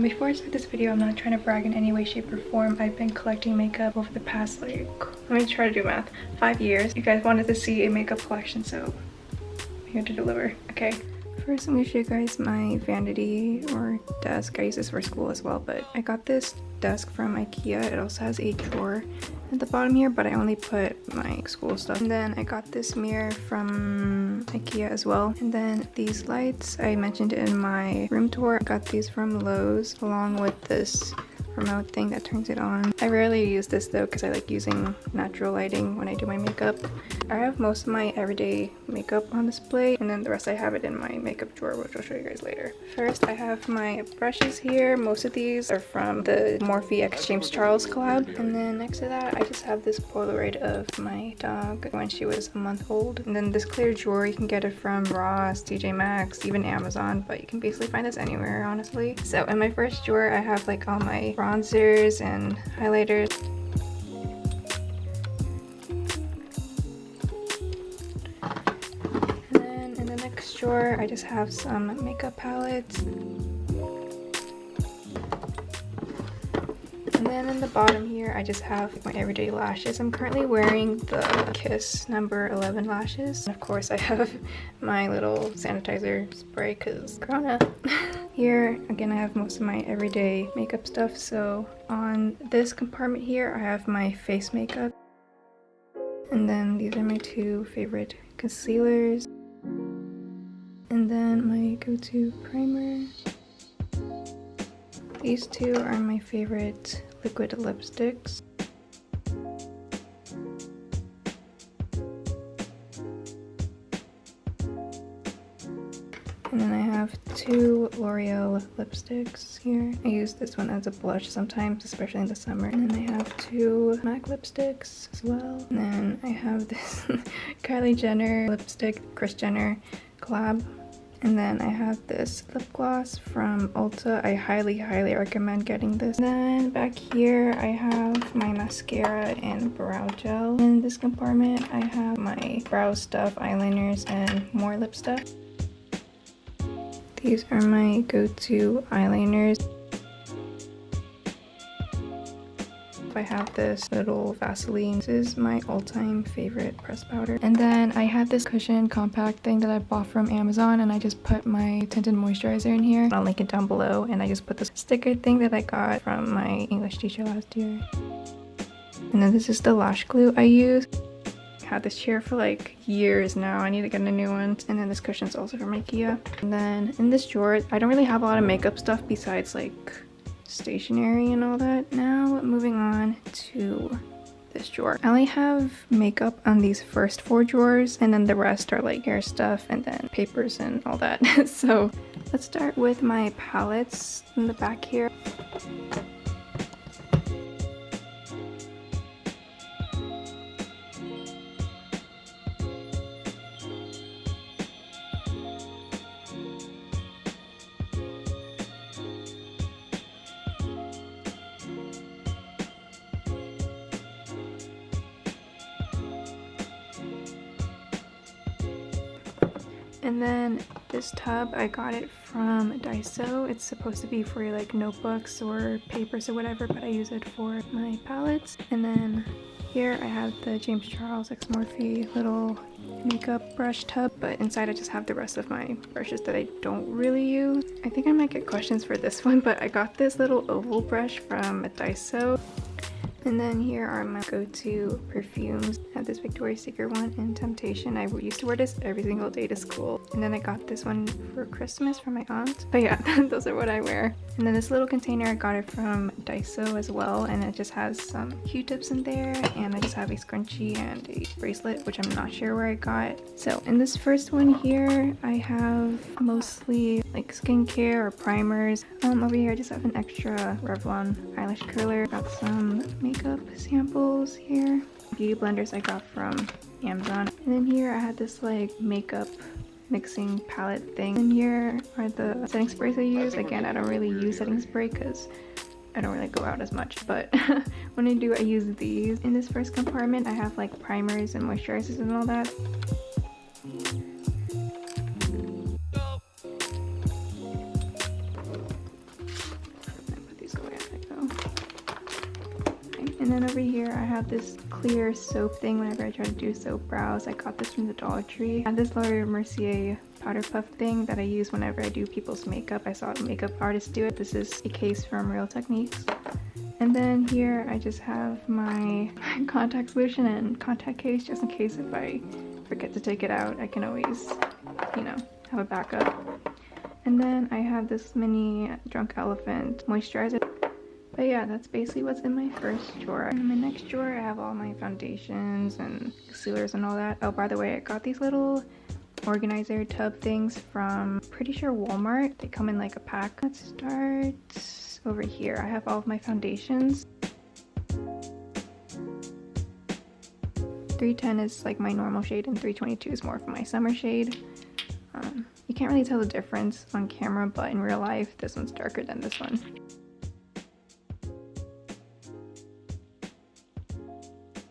Before I start this video, I'm not trying to brag in any way, shape, or form. I've been collecting makeup over the past, like, let me try to do math, 5 years. You guys wanted to see a makeup collection, so I'm here to deliver. Okay. First, I'm going to show you guys my vanity or desk. I use this for school as well, but I got this desk from IKEA. It also has a drawer at the bottom here, but I only put my school stuff. And then I got this mirror from IKEA as well. And then these lights, I mentioned in my room tour. I got these from Lowe's along with this remote thing that turns it on. I rarely use this though because I like using natural lighting when I do my makeup. I have most of my everyday makeup on display, and then the rest I have it in my makeup drawer, which I'll show you guys later. First, I have my brushes here. Most of these are from the Morphe x James Charles collab. And then next to that, I just have this Polaroid of my dog when she was a month old. And then this clear drawer, you can get it from Ross, TJ Maxx, even Amazon, but you can basically find this anywhere, honestly. So in my first drawer, I have like all my bronzers and highlighters. And then in the next drawer, I just have some makeup palettes. And then in the bottom here, I just have my everyday lashes. I'm currently wearing the Kiss number 11 lashes. And of course, I have my little sanitizer spray because Corona. Here, again, I have most of my everyday makeup stuff. So on this compartment here, I have my face makeup. And then these are my two favorite concealers. And then my go-to primer. These two are my favorite liquid lipsticks. And then I have two L'Oreal lipsticks here. I use this one as a blush sometimes, especially in the summer. And then I have two MAC lipsticks as well. And then I have this Kylie Jenner lipstick, Kris Jenner collab. And then I have this lip gloss from Ulta. I highly recommend getting this. And then back here I have my mascara and brow gel. In this compartment I have my brow stuff, eyeliners, and more lip stuff. These are my go-to eyeliners. I have this little Vaseline. This is my all-time favorite pressed powder. And then I have this cushion compact thing that I bought from Amazon, and I just put my tinted moisturizer in here. I'll link it down below. And I just put this sticker thing that I got from my English teacher last year. And then this is the lash glue I use. Had this chair for like years now. I need to get a new one. And then this cushion is also from IKEA. And then in this drawer, I don't really have a lot of makeup stuff besides like stationery and all that. Now moving on to this drawer. I only have makeup on these first 4 drawers, and then the rest are like hair stuff and then papers and all that. So let's start with my palettes in the back here. And then this tub, I got it from Daiso. It's supposed to be for like notebooks or papers or whatever, but I use it for my palettes. And then here I have the James Charles x Morphe little makeup brush tub, but inside I just have the rest of my brushes that I don't really use. I think I might get questions for this one, but I got this little oval brush from Daiso. And then here are my go-to perfumes. I have this Victoria's Secret one and Temptation. I used to wear this every single day to school. And then I got this one for Christmas from my aunt. But yeah, those are what I wear. And then this little container, I got it from Daiso as well. And it just has some Q-tips in there. And I just have a scrunchie and a bracelet, which I'm not sure where I got. So in this first one here, I have mostly like skincare or primers. Over here, I just have an extra Revlon eyelash curler. Got some makeup samples here. Beauty blenders I got from Amazon. And then here I had this like makeup mixing palette thing. And here are the setting sprays I use. Again, I don't really use setting spray because I don't really go out as much, but when I do, I use these. In this first compartment, I have like primers and moisturizers and all that. And then over here I have this clear soap thing whenever I try to do soap brows. I got this from the Dollar Tree. I have this Laura Mercier powder puff thing that I use whenever I do people's makeup. I saw makeup artists do it. This is a case from Real Techniques. And then here I just have my contact solution and contact case just in case if I forget to take it out. I can always, you know, have a backup. And then I have this mini Drunk Elephant moisturizer. But yeah, that's basically what's in my first drawer. In my next drawer, I have all my foundations and concealers and all that. Oh, by the way, I got these little organizer tub things from, pretty sure Walmart. They come in like a pack. Let's start over here. I have all of my foundations. 310 is like my normal shade and 322 is more of my summer shade. You can't really tell the difference on camera, but in real life, this one's darker than this one.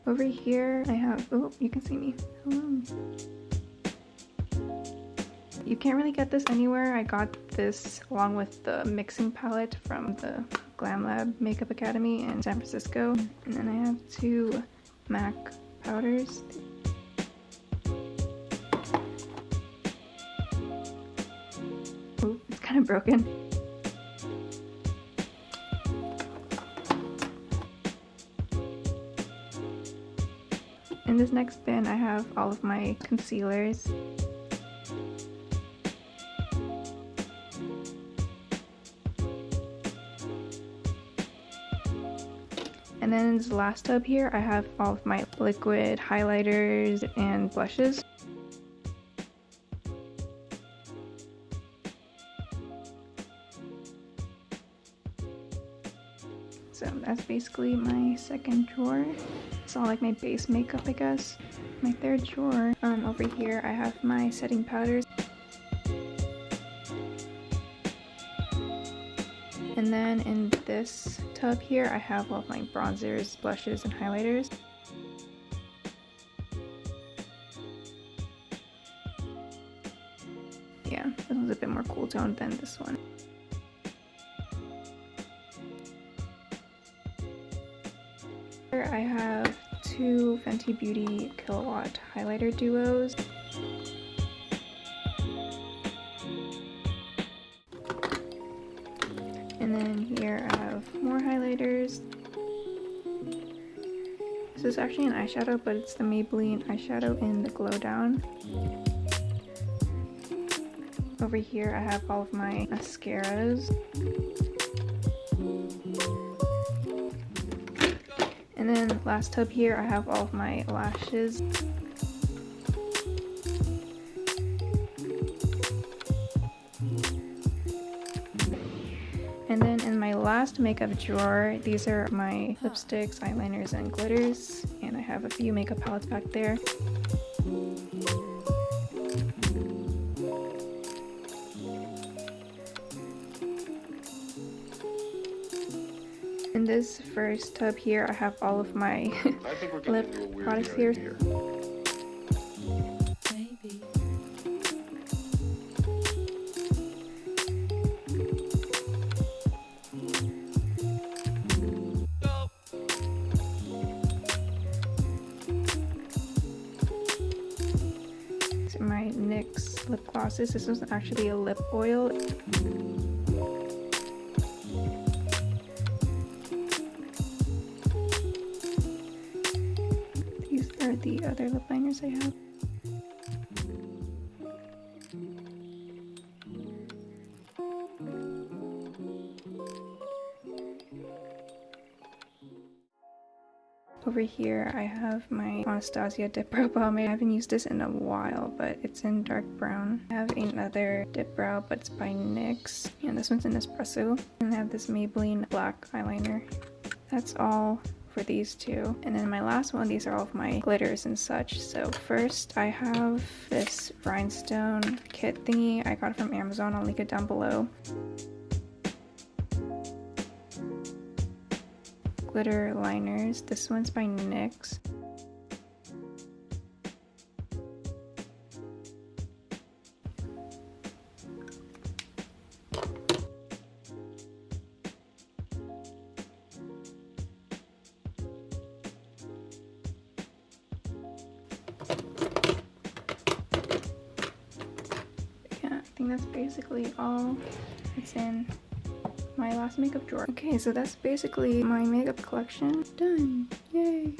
Over here, I have, oh, you can see me. Hello. You can't really get this anywhere. I got this along with the mixing palette from the Glam Lab Makeup Academy in San Francisco. And then I have 2 MAC powders. Oh, it's kind of broken. In this next bin, I have all of my concealers. And then in this last tub here, I have all of my liquid highlighters and blushes. So that's basically my second drawer. It's all like my base makeup, I guess. My third drawer, over here I have my setting powders. And then in this tub here, I have all of my bronzers, blushes, and highlighters. Yeah, this one's a bit more cool toned than this one. Here I have 2 Fenty Beauty Kilowatt highlighter duos. And then here I have more highlighters. This is actually an eyeshadow, but it's the Maybelline eyeshadow in the Glow Down. Over here I have all of my mascaras. And then last tub here I have all of my lashes. And then in my last makeup drawer, these are my lipsticks, eyeliners, and glitters. And I have a few makeup palettes back there. In this first tub here, I have all of my lip products here. My NYX lip glosses. This was actually a lip oil. These are the other lip liners I have. Over here I have my Anastasia Dip Brow Pomade. I haven't used this in a while, but it's in dark brown. I have another dip brow, but it's by NYX. And this one's in Espresso. And I have this Maybelline black eyeliner. That's all for these two. And then my last one, these are all of my glitters and such. So first I have this rhinestone kit thingy. I got it from Amazon. I'll link it down below. Glitter liners. This one's by NYX. think that's basically all that's in my last makeup drawer. Okay, so that's basically my makeup collection done. Yay!